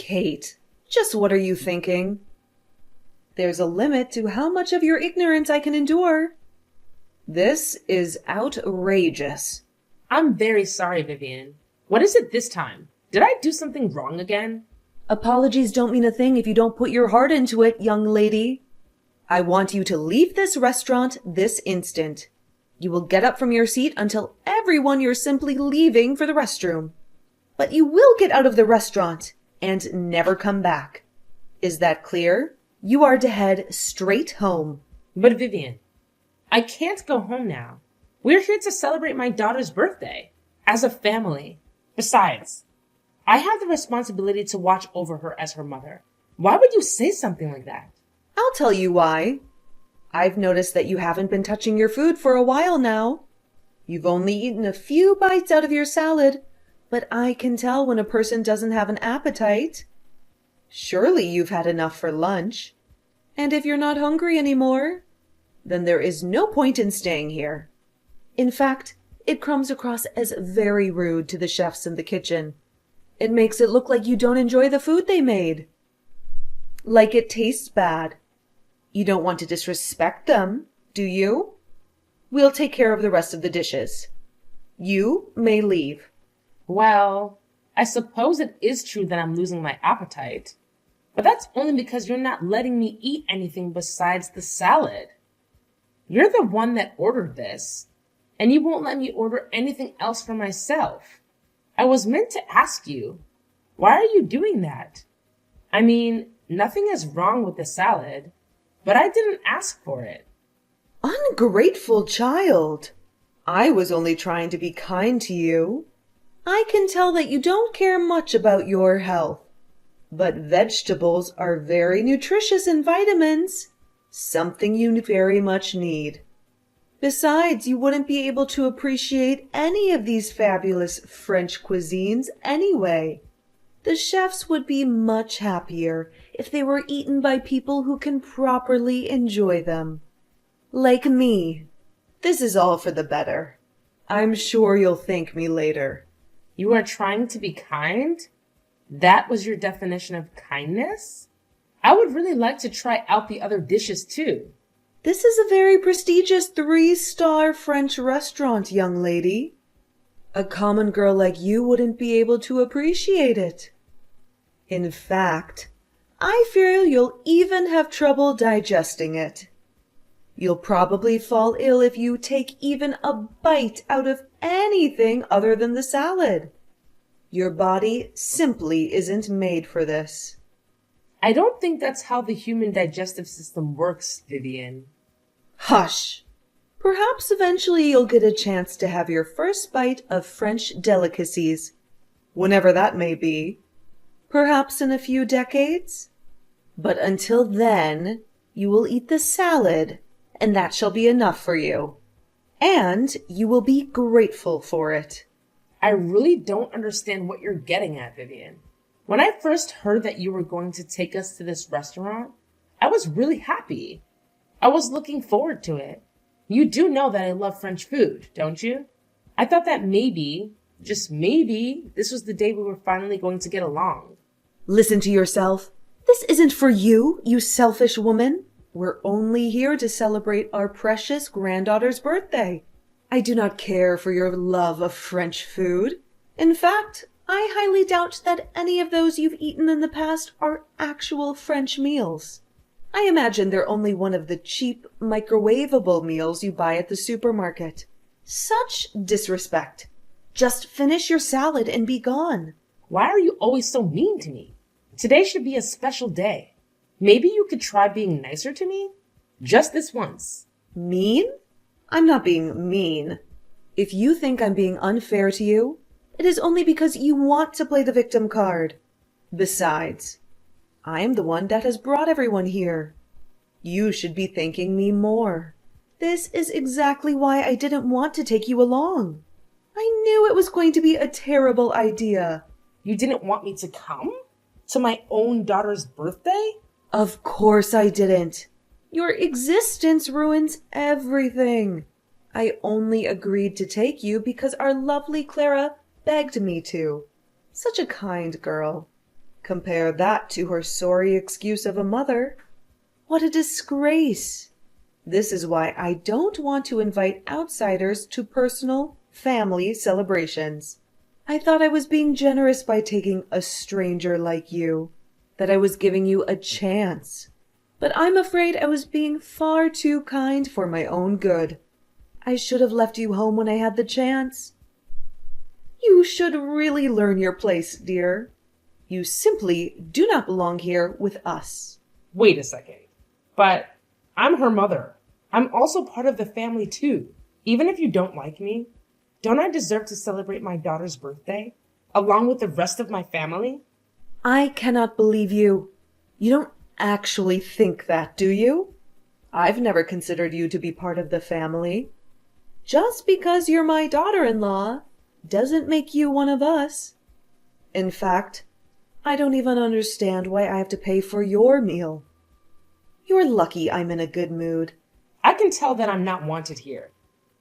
Kate, just what are you thinking? There's a limit to how much of your ignorance I can endure. This is outrageous. I'm very sorry, Vivian. What is it this time? Did I do something wrong again? Apologies don't mean a thing if you don't put your heart into it, young lady. I want you to leave this restaurant this instant. You will get up from your seat until everyone you're simply leaving for the restroom. But you will get out of the restaurant and never come back. Is that clear? You are to head straight home. But Vivian, I can't go home now. We're here to celebrate my daughter's birthday, as a family. Besides, I have the responsibility to watch over her as her mother. Why would you say something like that? I'll tell you why. I've noticed that you haven't been touching your food for a while now. You've only eaten a few bites out of your salad, but I can tell when a person doesn't have an appetite. Surely you've had enough for lunch. And if you're not hungry anymore, then there is no point in staying here. In fact, it comes across as very rude to the chefs in the kitchen. It makes it look like you don't enjoy the food they made. Like it tastes bad. You don't want to disrespect them, do you? We'll take care of the rest of the dishes. You may leave. Well, I suppose it is true that I'm losing my appetite. But that's only because you're not letting me eat anything besides the salad. You're the one that ordered this, and you won't let me order anything else for myself. I was meant to ask you, why are you doing that? I mean, nothing is wrong with the salad, but I didn't ask for it. Ungrateful child. I was only trying to be kind to you. I can tell that you don't care much about your health. But vegetables are very nutritious in vitamins, something you very much need. Besides, you wouldn't be able to appreciate any of these fabulous French cuisines anyway. The chefs would be much happier if they were eaten by people who can properly enjoy them. Like me. This is all for the better. I'm sure you'll thank me later. You are trying to be kind? That was your definition of kindness? I would really like to try out the other dishes too. This is a very prestigious 3-star French restaurant, young lady. A common girl like you wouldn't be able to appreciate it. In fact, I fear you'll even have trouble digesting it. You'll probably fall ill if you take even a bite out of anything other than the salad. Your body simply isn't made for this. I don't think that's how the human digestive system works, Vivian. Hush! Perhaps eventually you'll get a chance to have your first bite of French delicacies, whenever that may be. Perhaps in a few decades? But until then, you will eat the salad, and that shall be enough for you. And you will be grateful for it. I really don't understand what you're getting at, Vivian. When I first heard that you were going to take us to this restaurant, I was really happy. I was looking forward to it. You do know that I love French food, don't you? I thought that maybe, just maybe, this was the day we were finally going to get along. Listen to yourself. This isn't for you, you selfish woman. We're only here to celebrate our precious granddaughter's birthday. I do not care for your love of French food. In fact, I highly doubt that any of those you've eaten in the past are actual French meals. I imagine they're only one of the cheap, microwavable meals you buy at the supermarket. Such disrespect. Just finish your salad and be gone. Why are you always so mean to me? Today should be a special day. Maybe you could try being nicer to me? Just this once. Mean? I'm not being mean. If you think I'm being unfair to you, it is only because you want to play the victim card. Besides, I am the one that has brought everyone here. You should be thanking me more. This is exactly why I didn't want to take you along. I knew it was going to be a terrible idea. You didn't want me to come? To my own daughter's birthday? Of course I didn't. Your existence ruins everything. I only agreed to take you because our lovely Clara begged me to. Such a kind girl. Compare that to her sorry excuse of a mother. What a disgrace! This is why I don't want to invite outsiders to personal, family celebrations. I thought I was being generous by taking a stranger like you, that I was giving you a chance. But I'm afraid I was being far too kind for my own good. I should have left you home when I had the chance. You should really learn your place, dear. You simply do not belong here with us. Wait a second. But I'm her mother. I'm also part of the family too. Even if you don't like me, don't I deserve to celebrate my daughter's birthday along with the rest of my family? I cannot believe you. You don't actually think that, do you? I've never considered you to be part of the family. Just because you're my daughter-in-law doesn't make you one of us. In fact, I don't even understand why I have to pay for your meal. You're lucky I'm in a good mood. I can tell that I'm not wanted here.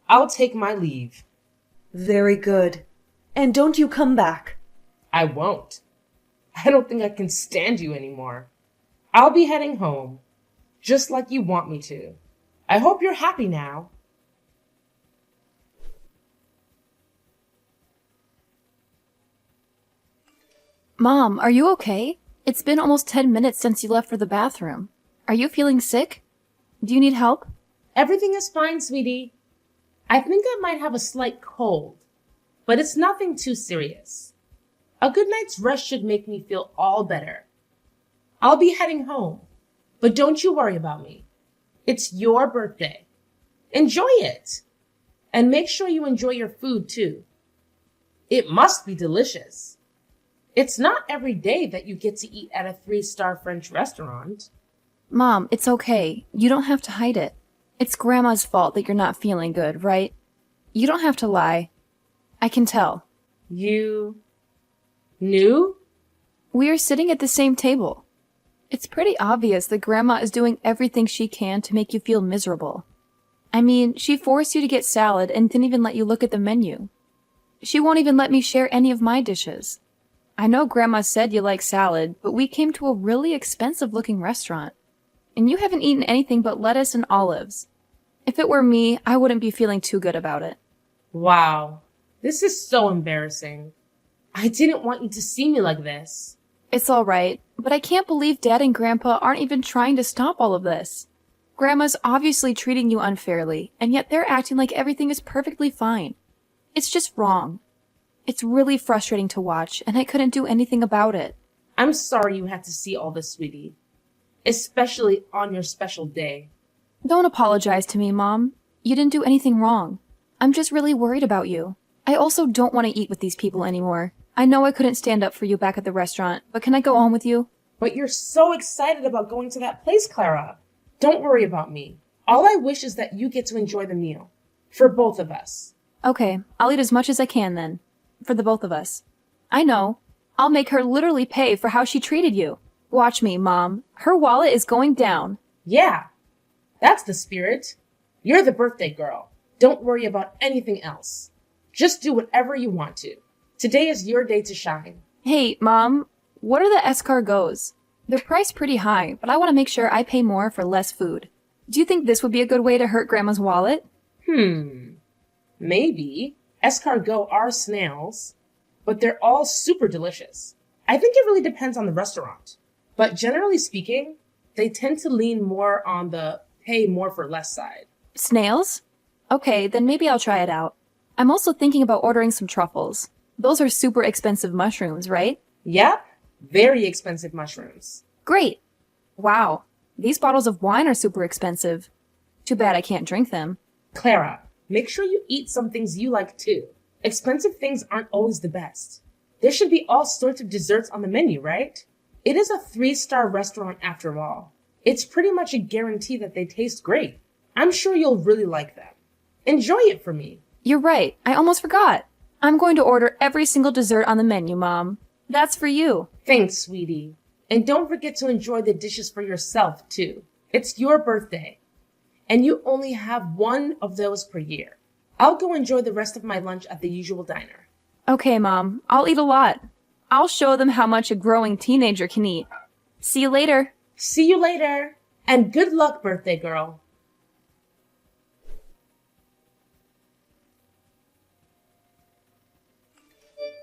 I'll take my leave. Very good. And don't you come back. I won't. I don't think I can stand you anymore. I'll be heading home, just like you want me to. I hope you're happy now. Mom, are you okay? It's been almost 10 minutes since you left for the bathroom. Are you feeling sick? Do you need help? Everything is fine, sweetie. I think I might have a slight cold, but it's nothing too serious. A good night's rest should make me feel all better. I'll be heading home, but don't you worry about me. It's your birthday. Enjoy it. And make sure you enjoy your food too. It must be delicious. It's not every day that you get to eat at a 3-star French restaurant. Mom, it's okay. You don't have to hide it. It's Grandma's fault that you're not feeling good, right? You don't have to lie. I can tell. You knew? We are sitting at the same table. It's pretty obvious that Grandma is doing everything she can to make you feel miserable. I mean, she forced you to get salad and didn't even let you look at the menu. She won't even let me share any of my dishes. I know Grandma said you like salad, but we came to a really expensive-looking restaurant. And you haven't eaten anything but lettuce and olives. If it were me, I wouldn't be feeling too good about it. Wow, this is so embarrassing. I didn't want you to see me like this. It's all right, but I can't believe Dad and Grandpa aren't even trying to stop all of this. Grandma's obviously treating you unfairly, and yet they're acting like everything is perfectly fine. It's just wrong. It's really frustrating to watch, and I couldn't do anything about it. I'm sorry you had to see all this, sweetie. Especially on your special day. Don't apologize to me, Mom. You didn't do anything wrong. I'm just really worried about you. I also don't want to eat with these people anymore. I know I couldn't stand up for you back at the restaurant, but can I go on with you? But you're so excited about going to that place, Clara. Don't worry about me. All I wish is that you get to enjoy the meal. For both of us. Okay, I'll eat as much as I can then. For the both of us. I know. I'll make her literally pay for how she treated you. Watch me, Mom. Her wallet is going down. Yeah, that's the spirit. You're the birthday girl. Don't worry about anything else. Just do whatever you want to. Today is your day to shine. Hey, Mom, what are the escargots? They're priced pretty high, but I want to make sure I pay more for less food. Do you think this would be a good way to hurt Grandma's wallet? Maybe. Escargots are snails, but they're all super delicious. I think it really depends on the restaurant. But generally speaking, they tend to lean more on the pay more for less side. Snails? Okay, then maybe I'll try it out. I'm also thinking about ordering some truffles. Those are super expensive mushrooms, right? Yep, very expensive mushrooms. Great. Wow, these bottles of wine are super expensive. Too bad I can't drink them. Clara, make sure you eat some things you like too. Expensive things aren't always the best. There should be all sorts of desserts on the menu, right? It is a 3-star restaurant after all. It's pretty much a guarantee that they taste great. I'm sure you'll really like them. Enjoy it for me. You're right. I almost forgot. I'm going to order every single dessert on the menu, Mom. That's for you. Thanks, sweetie. And don't forget to enjoy the dishes for yourself, too. It's your birthday. And you only have one of those per year. I'll go enjoy the rest of my lunch at the usual diner. Okay, Mom. I'll eat a lot. I'll show them how much a growing teenager can eat. See you later. See you later. And good luck, birthday girl.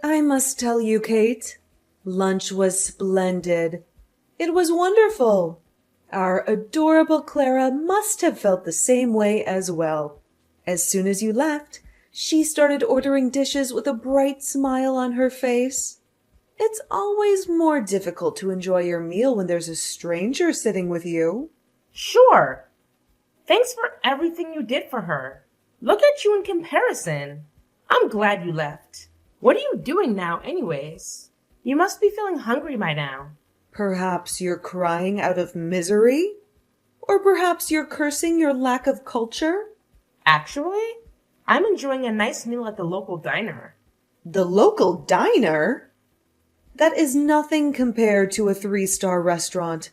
I must tell you, Kate, lunch was splendid. It was wonderful. Our adorable Clara must have felt the same way as well. As soon as you left, she started ordering dishes with a bright smile on her face. It's always more difficult to enjoy your meal when there's a stranger sitting with you. Sure. Thanks for everything you did for her. Look at you in comparison. I'm glad you left. What are you doing now, anyways? You must be feeling hungry by now. Perhaps you're crying out of misery? Or perhaps you're cursing your lack of culture? Actually, I'm enjoying a nice meal at the local diner. The local diner? That is nothing compared to a 3-star restaurant.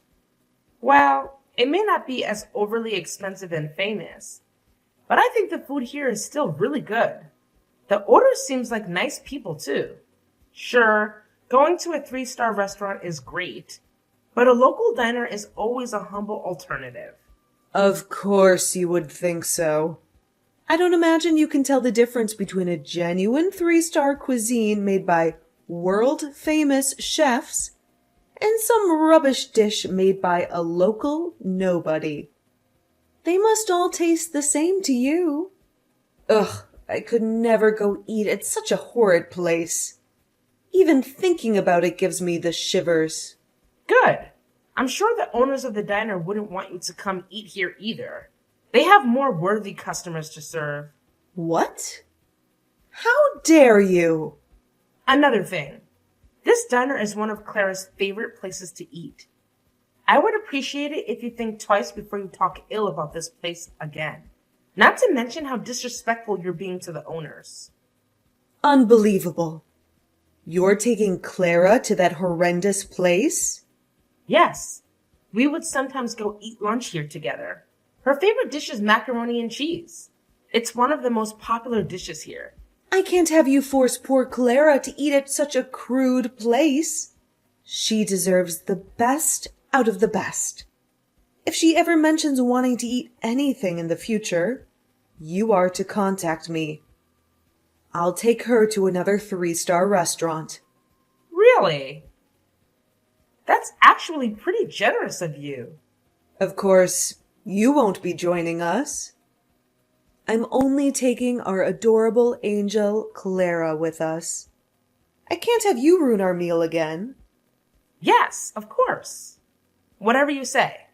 Well, it may not be as overly expensive and famous, but I think the food here is still really good. The order seems like nice people too. Sure, going to a 3-star restaurant is great, but a local diner is always a humble alternative. Of course you would think so. I don't imagine you can tell the difference between a genuine 3-star cuisine made by world-famous chefs and some rubbish dish made by a local nobody. They must all taste the same to you. Ugh, I could never go eat at such a horrid place. Even thinking about it gives me the shivers. Good. I'm sure the owners of the diner wouldn't want you to come eat here either. They have more worthy customers to serve. What? How dare you? Another thing. This diner is one of Clara's favorite places to eat. I would appreciate it if you think twice before you talk ill about this place again. Not to mention how disrespectful you're being to the owners. Unbelievable. You're taking Clara to that horrendous place? Yes, we would sometimes go eat lunch here together. Her favorite dish is macaroni and cheese. It's one of the most popular dishes here. I can't have you force poor Clara to eat at such a crude place. She deserves the best out of the best. If she ever mentions wanting to eat anything in the future, you are to contact me. I'll take her to another 3-star restaurant. Really? That's actually pretty generous of you. Of course, you won't be joining us. I'm only taking our adorable angel Clara with us. I can't have you ruin our meal again. Yes, of course. Whatever you say.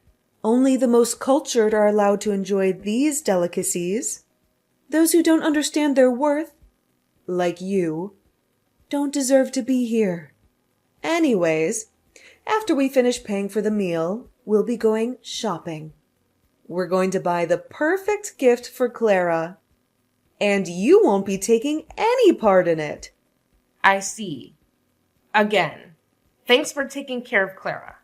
Only the most cultured are allowed to enjoy these delicacies. Those who don't understand their worth, like you, don't deserve to be here. Anyways, after we finish paying for the meal, we'll be going shopping. We're going to buy the perfect gift for Clara, and you won't be taking any part in it. I see. Again, thanks for taking care of Clara.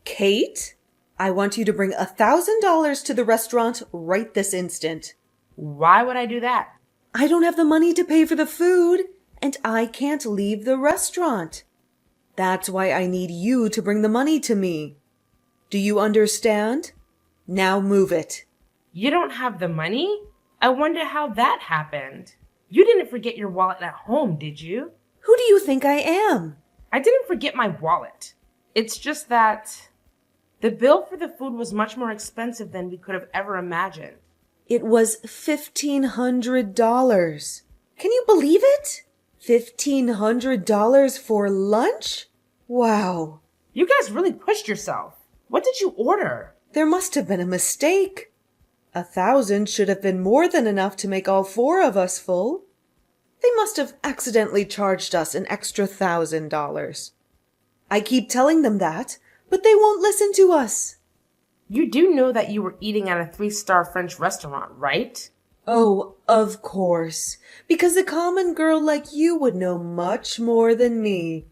Kate, I want you to bring $1,000 to the restaurant right this instant. Why would I do that? I don't have the money to pay for the food, and I can't leave the restaurant. That's why I need you to bring the money to me. Do you understand? Now move it. You don't have the money? I wonder how that happened. You didn't forget your wallet at home, did you? Who do you think I am? I didn't forget my wallet. It's just that the bill for the food was much more expensive than we could have ever imagined. It was $1,500. Can you believe it? $1,500 for lunch? Wow. You guys really pushed yourself. What did you order? There must have been a mistake. 1,000 should have been more than enough to make all 4 of us full. They must have accidentally charged us an extra $1,000. I keep telling them that, but they won't listen to us. You do know that you were eating at a 3-star French restaurant, right? Oh, of course, because a common girl like you would know much more than me.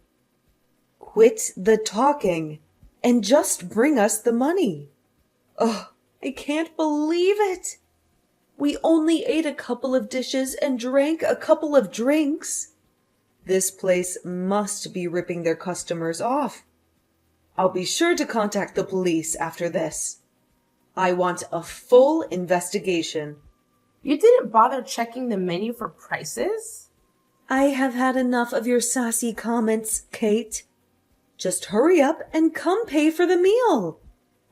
Quit the talking and just bring us the money. Ugh, I can't believe it. We only ate a couple of dishes and drank a couple of drinks. This place must be ripping their customers off. I'll be sure to contact the police after this. I want a full investigation. You didn't bother checking the menu for prices? I have had enough of your sassy comments, Kate. Just hurry up and come pay for the meal.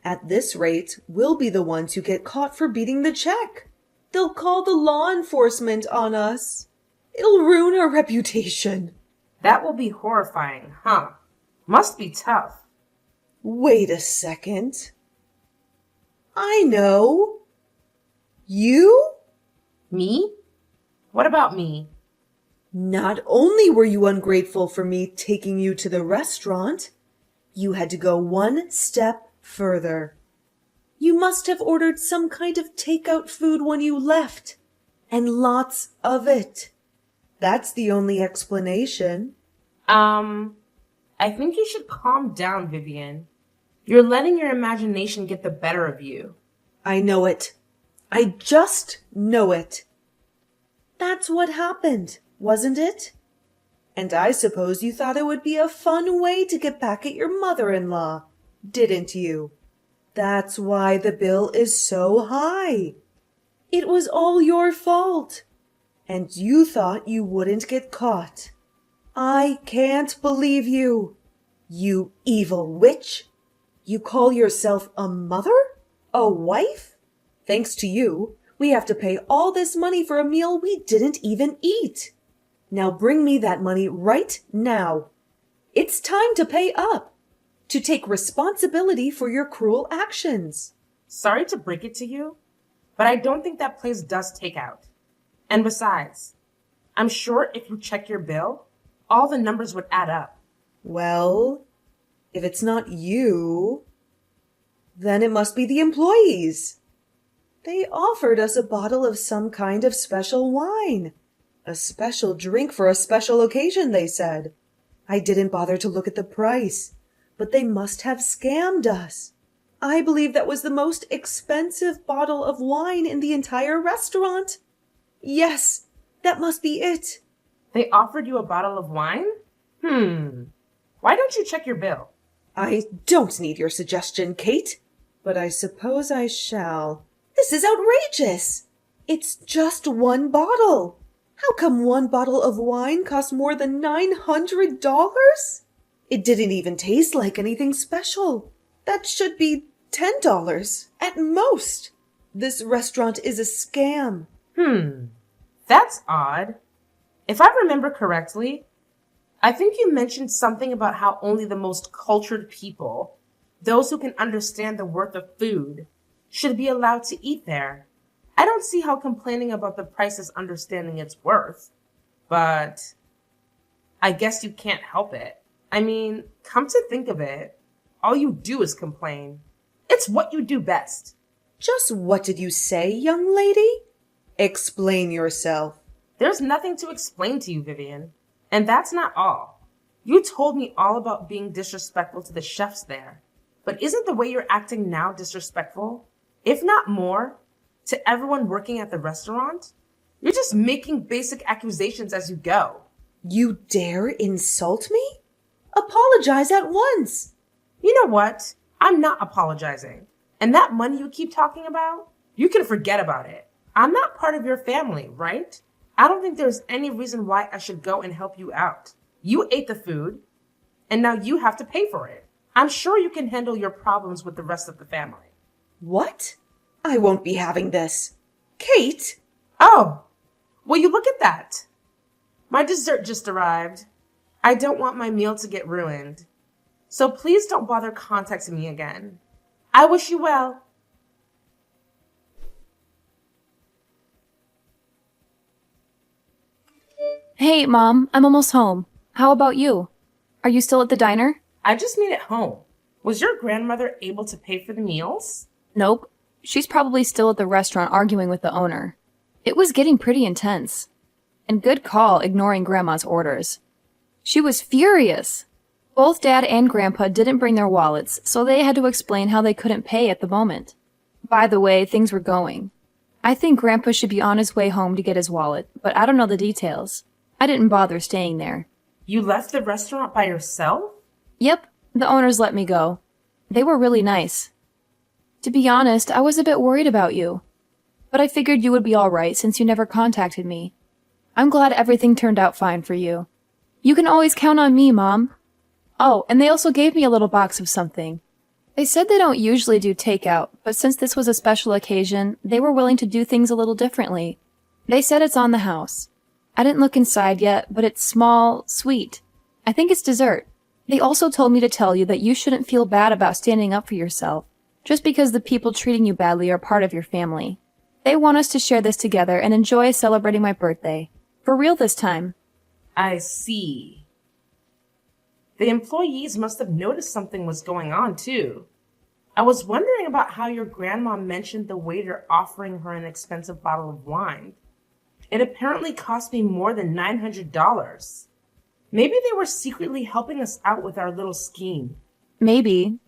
At this rate, we'll be the ones who get caught for beating the check. They'll call the law enforcement on us. It'll ruin our reputation. That will be horrifying, huh? Must be tough. Wait a second. I know. You? Me? What about me? Not only were you ungrateful for me taking you to the restaurant, you had to go one step further. You must have ordered some kind of takeout food when you left, and lots of it. That's the only explanation. I think you should calm down, Vivian. You're letting your imagination get the better of you. I know it. I just know it. That's what happened, wasn't it? And I suppose you thought it would be a fun way to get back at your mother-in-law, didn't you? That's why the bill is so high. It was all your fault. And you thought you wouldn't get caught. I can't believe you. You evil witch. You call yourself a mother? A wife? Thanks to you, we have to pay all this money for a meal we didn't even eat. Now bring me that money right now. It's time to pay up. To take responsibility for your cruel actions. Sorry to break it to you, but I don't think that place does takeout. And besides, I'm sure if you check your bill, all the numbers would add up. Well, if it's not you, then it must be the employees. They offered us a bottle of some kind of special wine. A special drink for a special occasion, they said. I didn't bother to look at the price, but they must have scammed us. I believe that was the most expensive bottle of wine in the entire restaurant. Yes, that must be it. They offered you a bottle of wine? Why don't you check your bill? I don't need your suggestion, Kate, but I suppose I shall. This is outrageous. It's just one bottle. How come one bottle of wine costs more than $900? It didn't even taste like anything special. That should be $10 at most. This restaurant is a scam. That's odd. If I remember correctly, I think you mentioned something about how only the most cultured people, those who can understand the worth of food, should be allowed to eat there. I don't see how complaining about the price is understanding its worth, but I guess you can't help it. I mean, come to think of it, all you do is complain. It's what you do best. Just what did you say, young lady? Explain yourself. There's nothing to explain to you, Vivian. And that's not all. You told me all about being disrespectful to the chefs there. But isn't the way you're acting now disrespectful? If not more, to everyone working at the restaurant? You're just making basic accusations as you go. You dare insult me? Apologize at once. You know what? I'm not apologizing. And that money you keep talking about, you can forget about it. I'm not part of your family, right? I don't think there's any reason why I should go and help you out. You ate the food, and now you have to pay for it. I'm sure you can handle your problems with the rest of the family. What? I won't be having this. Kate! Oh, will you look at that? My dessert just arrived. I don't want my meal to get ruined. So please don't bother contacting me again. I wish you well. Hey, Mom, I'm almost home. How about you? Are you still at the diner? I just made it home. Was your grandmother able to pay for the meals? Nope. She's probably still at the restaurant arguing with the owner. It was getting pretty intense. And good call ignoring Grandma's orders. She was furious. Both Dad and Grandpa didn't bring their wallets, so they had to explain how they couldn't pay at the moment. By the way things were going. I think Grandpa should be on his way home to get his wallet, but I don't know the details. I didn't bother staying there. You left the restaurant by yourself? Yep, the owners let me go. They were really nice. To be honest, I was a bit worried about you. But I figured you would be alright since you never contacted me. I'm glad everything turned out fine for you. You can always count on me, Mom. Oh, and they also gave me a little box of something. They said they don't usually do takeout, but since this was a special occasion, they were willing to do things a little differently. They said it's on the house. I didn't look inside yet, but it's small, sweet. I think it's dessert. They also told me to tell you that you shouldn't feel bad about standing up for yourself, just because the people treating you badly are part of your family. They want us to share this together and enjoy celebrating my birthday. For real this time. I see. The employees must have noticed something was going on, too. I was wondering about how your grandma mentioned the waiter offering her an expensive bottle of wine. It apparently cost me more than $900. Maybe they were secretly helping us out with our little scheme. Maybe.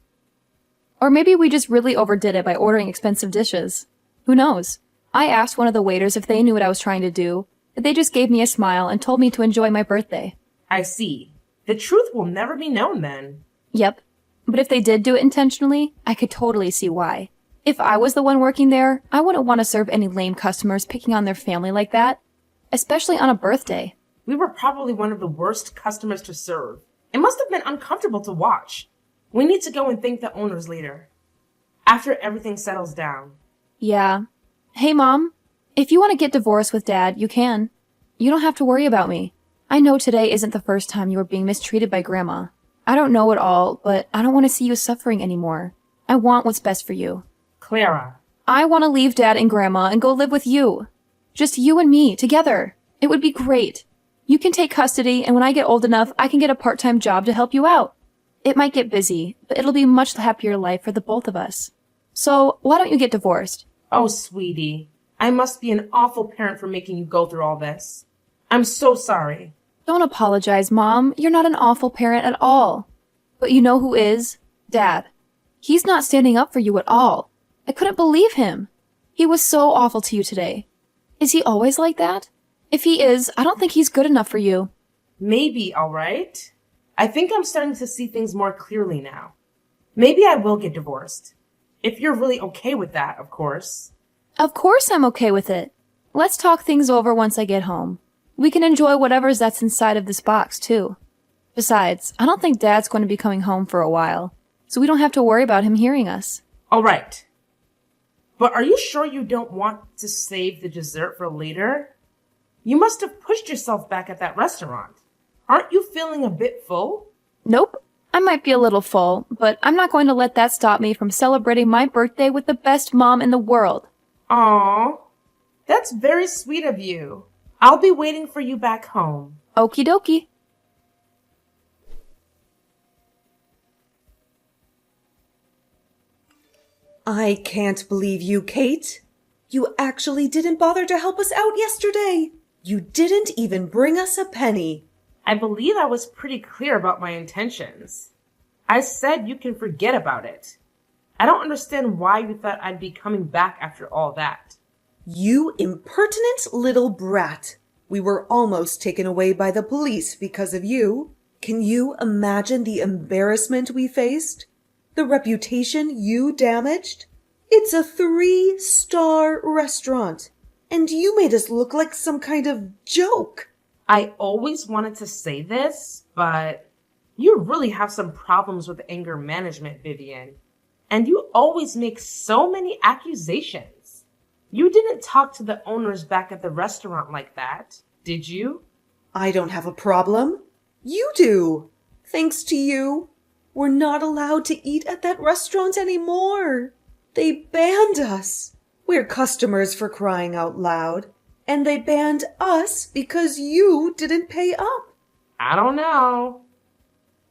Or maybe we just really overdid it by ordering expensive dishes. Who knows? I asked one of the waiters if they knew what I was trying to do, but they just gave me a smile and told me to enjoy my birthday. I see. The truth will never be known then. Yep. But if they did do it intentionally, I could totally see why. If I was the one working there, I wouldn't want to serve any lame customers picking on their family like that. Especially on a birthday. We were probably one of the worst customers to serve. It must have been uncomfortable to watch. We need to go and thank the owners later. After everything settles down. Yeah. Hey, Mom. If you want to get divorced with Dad, you can. You don't have to worry about me. I know today isn't the first time you were being mistreated by Grandma. I don't know it all, but I don't want to see you suffering anymore. I want what's best for you. Clara. I want to leave Dad and Grandma and go live with you. Just you and me, together. It would be great. You can take custody, and when I get old enough, I can get a part-time job to help you out. It might get busy, but it'll be a much happier life for the both of us. So, why don't you get divorced? Oh, sweetie. I must be an awful parent for making you go through all this. I'm so sorry. Don't apologize, Mom. You're not an awful parent at all. But you know who is? Dad. He's not standing up for you at all. I couldn't believe him. He was so awful to you today. Is he always like that? If he is, I don't think he's good enough for you. Maybe, all right. I think I'm starting to see things more clearly now. Maybe I will get divorced. If you're really okay with that, of course. Of course I'm okay with it. Let's talk things over once I get home. We can enjoy whatever's that's inside of this box, too. Besides, I don't think Dad's going to be coming home for a while, so we don't have to worry about him hearing us. All right. But are you sure you don't want to save the dessert for later? You must have pushed yourself back at that restaurant. Aren't you feeling a bit full? Nope. I might be a little full, but I'm not going to let that stop me from celebrating my birthday with the best mom in the world. Aww. That's very sweet of you. I'll be waiting for you back home. Okie dokie. I can't believe you, Kate. You actually didn't bother to help us out yesterday. You didn't even bring us a penny. I believe I was pretty clear about my intentions. I said you can forget about it. I don't understand why you thought I'd be coming back after all that. You impertinent little brat. We were almost taken away by the police because of you. Can you imagine the embarrassment we faced? The reputation you damaged? It's a 3-star restaurant, and you made us look like some kind of joke. I always wanted to say this, but you really have some problems with anger management, Vivian. And you always make so many accusations. You didn't talk to the owners back at the restaurant like that, did you? I don't have a problem. You do. Thanks to you, we're not allowed to eat at that restaurant anymore. They banned us. We're customers for crying out loud. And they banned us because you didn't pay up. I don't know.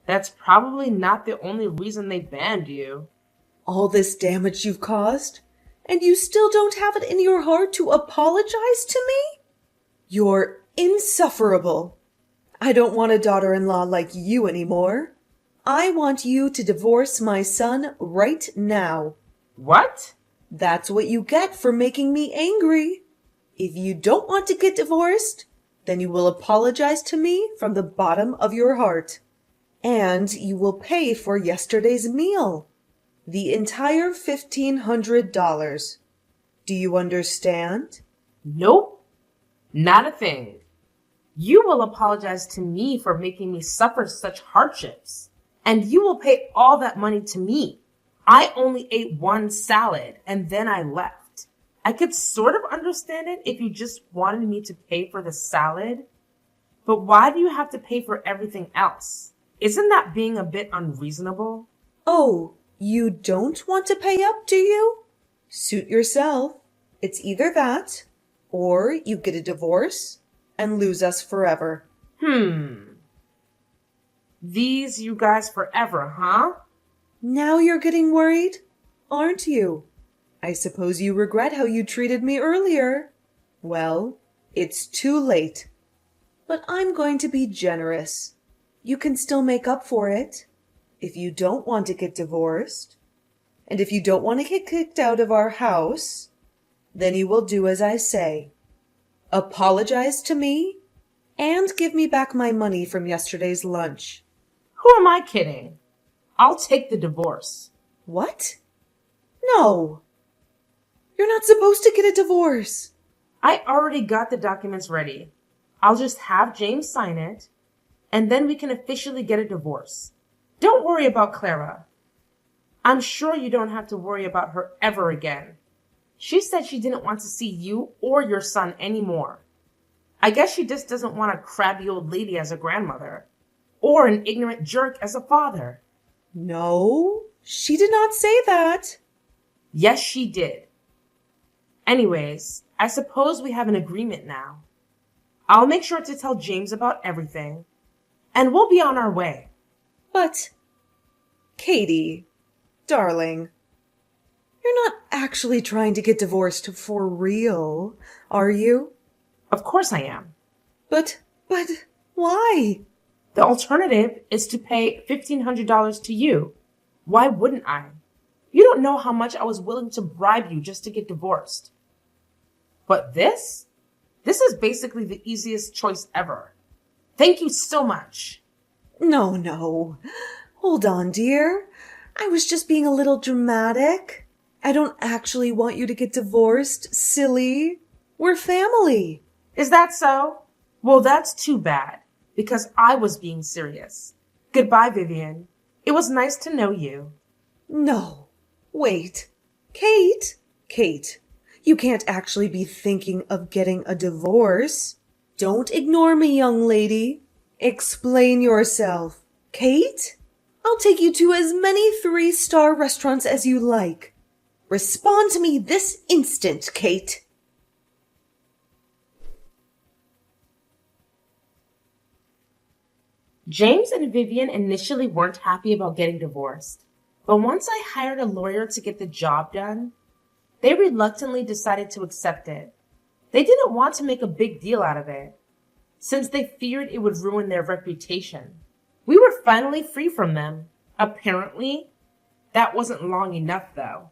That's probably not the only reason they banned you. All this damage you've caused, and you still don't have it in your heart to apologize to me? You're insufferable. I don't want a daughter-in-law like you anymore. I want you to divorce my son right now. What? That's what you get for making me angry. If you don't want to get divorced, then you will apologize to me from the bottom of your heart. And you will pay for yesterday's meal. The entire $1,500. Do you understand? Nope, not a thing. You will apologize to me for making me suffer such hardships. And you will pay all that money to me. I only ate one salad and then I left. I could sort of understand it if you just wanted me to pay for the salad. But why do you have to pay for everything else? Isn't that being a bit unreasonable? Oh, you don't want to pay up, do you? Suit yourself. It's either that, or you get a divorce and lose us forever. These you guys forever, huh? Now you're getting worried, aren't you? I suppose you regret how you treated me earlier. Well, it's too late. But I'm going to be generous. You can still make up for it. If you don't want to get divorced, and if you don't want to get kicked out of our house, then you will do as I say. Apologize to me and give me back my money from yesterday's lunch. Who am I kidding? I'll take the divorce. What? No. You're not supposed to get a divorce. I already got the documents ready. I'll just have James sign it, and then we can officially get a divorce. Don't worry about Clara. I'm sure you don't have to worry about her ever again. She said she didn't want to see you or your son anymore. I guess she just doesn't want a crabby old lady as a grandmother, or an ignorant jerk as a father. No, she did not say that. Yes, she did. Anyways, I suppose we have an agreement now. I'll make sure to tell James about everything, and we'll be on our way. But, Katie, darling, you're not actually trying to get divorced for real, are you? Of course I am. But, why? The alternative is to pay $1,500 to you. Why wouldn't I? You don't know how much I was willing to bribe you just to get divorced. But this is basically the easiest choice ever. Thank you so much. No. Hold on, dear. I was just being a little dramatic. I don't actually want you to get divorced, silly. We're family. Is that so? Well, that's too bad, because I was being serious. Goodbye, Vivian. It was nice to know you. No. Wait. Kate, you can't actually be thinking of getting a divorce. Don't ignore me, young lady. Explain yourself. Kate, I'll take you to as many 3-star restaurants as you like. Respond to me this instant, Kate. James and Vivian initially weren't happy about getting divorced, but once I hired a lawyer to get the job done, they reluctantly decided to accept it. They didn't want to make a big deal out of it, since they feared it would ruin their reputation. We were finally free from them. Apparently, that wasn't long enough, though.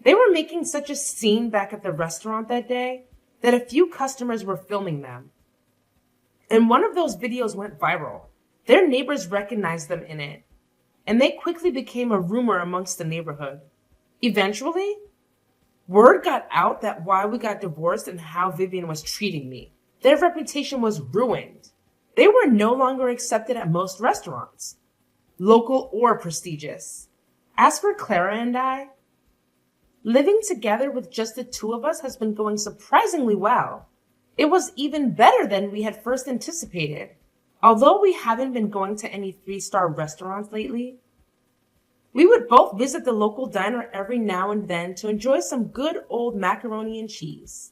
They were making such a scene back at the restaurant that day that a few customers were filming them. And one of those videos went viral. Their neighbors recognized them in it, and they quickly became a rumor amongst the neighborhood. Eventually, word got out that why we got divorced and how Vivian was treating me. Their reputation was ruined. They were no longer accepted at most restaurants, local or prestigious. As for Clara and I, living together with just the two of us has been going surprisingly well. It was even better than we had first anticipated. Although we haven't been going to any 3-star restaurants lately, we would both visit the local diner every now and then to enjoy some good old macaroni and cheese.